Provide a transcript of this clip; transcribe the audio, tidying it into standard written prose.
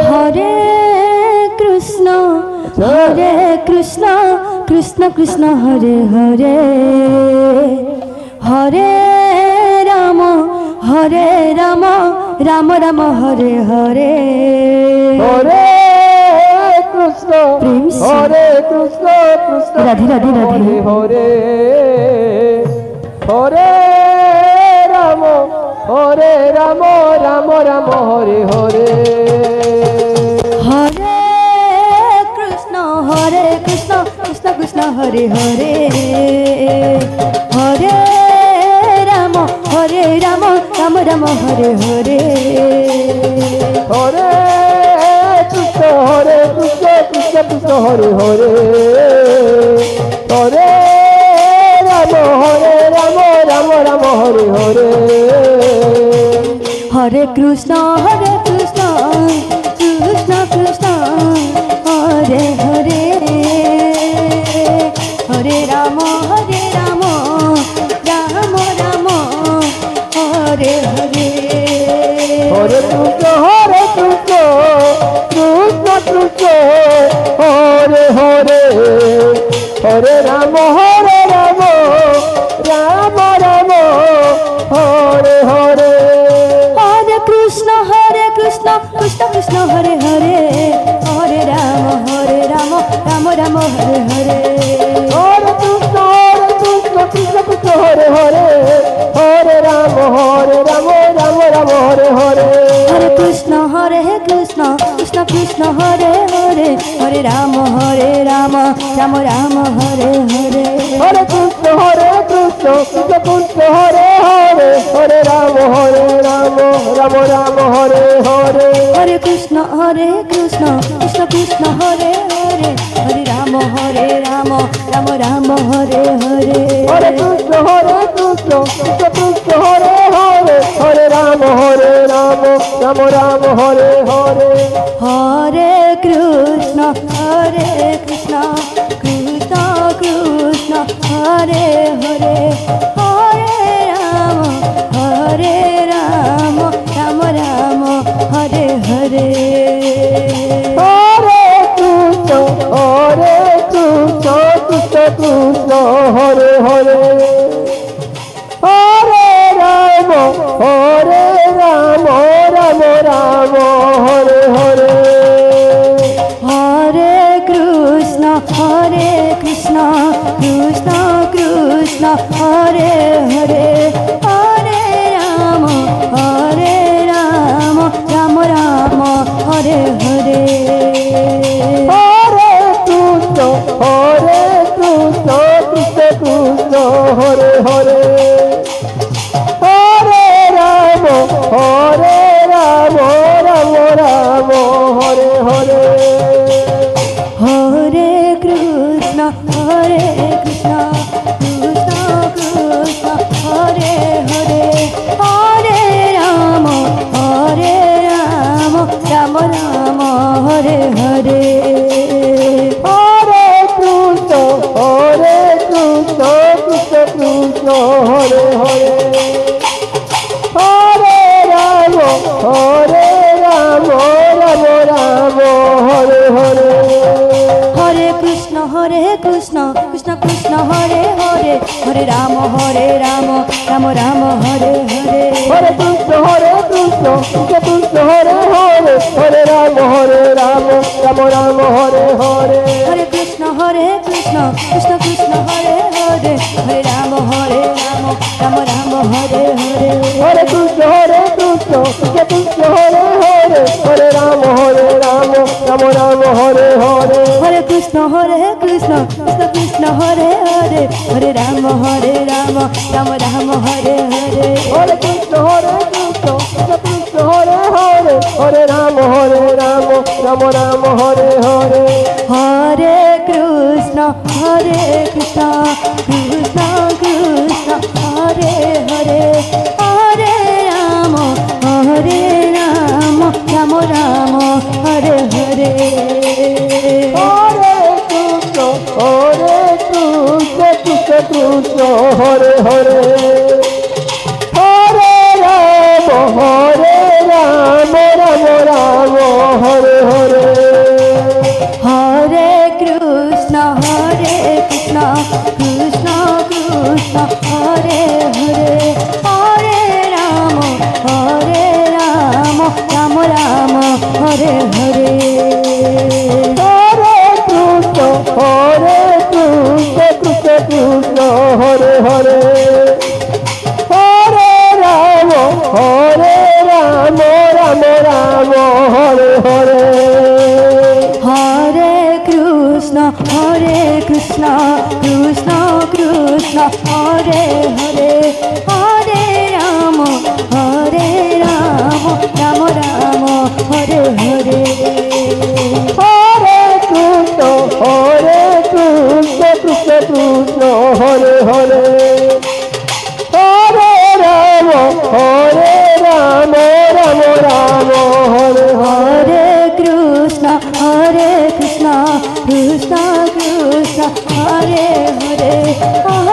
Hare Krishna Krishna Krishna Hare Hare Hare Ram Ram Ram Hare Hare Hare Krishna Hare Krishna Krishna Radhe Radhe Radhe Hare Hare Ram Ram Ram Hare Hare Hare Krishna Krishna Krishna Hare Hare Hare Ram Ram Ram Hare Hare Hare Krishna Krishna Krishna Hare Hare Hare Ram Ram Ram Hare Hare Hare Krishna Krishna Krishna Hare Hare Hare Ram Ram Ram Hare Hare Hare Krishna Krishna Krishna Hare Hare Hare Ram Ram Ram Hare Hare Hare Krishna Krishna Krishna Hare Hare Hare Ram Ram Ram Hare Hare Hare Krishna Krishna Krishna Hare Hare Hare Ram Ram Hare Hare Hare Krishna Krishna Krishna Hare Hare Hare Ram Ram Ram Hare Hare Hare Krishna Krishna Krishna Hare Hare Hare Ram Ram Ram Hare Hare Hare Krishna Krishna Krishna Hare Hare Hare Ram Ram Ram Hare Hare Hare Krishna Krishna Krishna Hare Hare Hare Ram Ram Hare Hare Hare Krishna Krishna Krishna Hare Hare Hare Ram Ram Ram Hare Hare Hare Krishna Krishna Krishna Hare Hare Hare Ram Ram Ram Hare Hare Hare Krishna Krishna Krishna Hare Hare Hare Ram Ram Ram Hare Hare Hare Krishna Krishna Krishna Hare Hare Hare Ram Ram Ram Hare Hare Hare Krishna Krishna Hare Hare Hare Ram Ram Ram Hare Hare Hare Krishna Krishna Krishna Hare Hare Hare Ram Ram Ram Hare Hare Hare Krishna Krishna Krishna Hare Hare Hare Ram Ram Ram Hare Hare Hare Krishna Krishna Hare Hare Hare Ram Ram Hare Hare Hare Krishna Krishna Krishna Hare Hare Hare Ram Ram Ram Hare Hare Hare Krishna Krishna Hare Hare Hare Ram Ram Hare Hare Hare Krishna Krishna Krishna Hare Hare Hare Ram Ram Ram Hare Hare Hare Krishna Krishna Hare Hare Hare Ram Ram Ram Hare Hare Hare Krishna Krishna Krishna Hare Hare Hare Ram Ram Ram Hare Hare Hare Krishna Krishna Hare Hare Hare Ram Ram Ram Hare Krishna Krishna Krishna Hare Hare Hare Ram Ram Ram Hare Hare Hare Krishna Krishna Krishna Hare Hare Hare Ram Ram Ram Hare Hare Krishna Krishna Krishna Krishna Hare Hare